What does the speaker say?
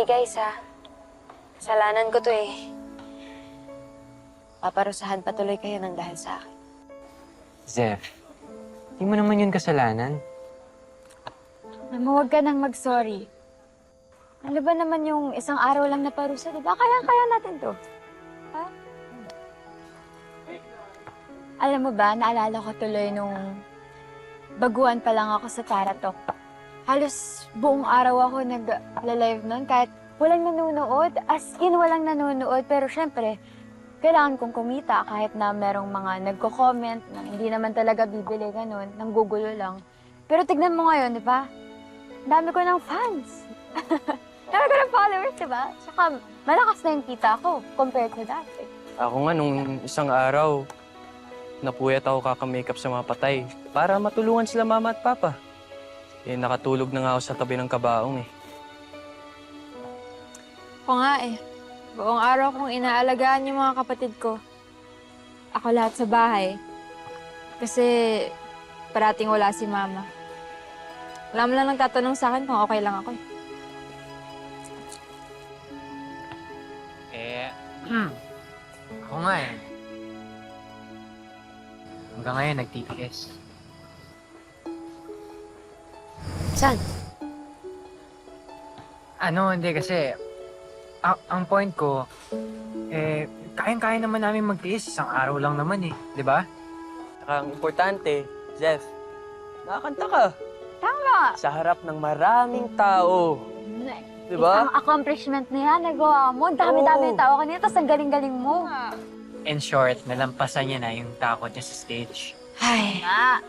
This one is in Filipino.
Sorry guys ha. Kasalanan ko to eh. Paparusahan patuloy kayo ng dahil sa akin. Zeph, di mo naman yun kasalanan. Huwag ka nang mag-sorry. Ano ba naman yung isang araw lang na parusa, di ba? Kaya natin to. Ha? Alam mo ba, naalala ko tuloy nung baguhan pa lang ako sa Taratok. Halos buong araw ako nag-live nun kahit walang nanonood. As in, walang nanonood. Pero syempre, kailangan kong kumita kahit na merong mga nagko-comment na hindi naman talaga bibili, ganun, nanggugulo lang. Pero tignan mo ngayon, di ba? Dami ko ng fans. Dami ko ng followers, di ba? Tsaka malakas na yung kita ko compared to dati. Ako nga, nung isang araw, napuyat ako kaka-makeup sa mga patay para matulungan sila mama at papa. Eh, nakatulog na nga ako sa tabi ng kabaong eh. Ako nga eh. Buong araw kong inaalagaan yung mga kapatid ko. Ako lahat sa bahay. Kasi parating wala si mama. Wala mo lang nagtatanong sa akin kung okay lang ako. Ako nga eh. Hanggang ngayon, nag-TPS. Saan? Hindi kasi, ang point ko, kayang-kaya naman namin magtiis. Isang araw lang naman eh, di ba? Saka ang importante, Zeph, nakakanta ka. Tama! Sa harap ng maraming tao. Di ba? Isang accomplishment na yan, nagawa mo. Dami-dami yung tao kanina, tapos ang galing-galing mo. In short, nalampasan niya na yung takot niya sa stage. Ay, Nga.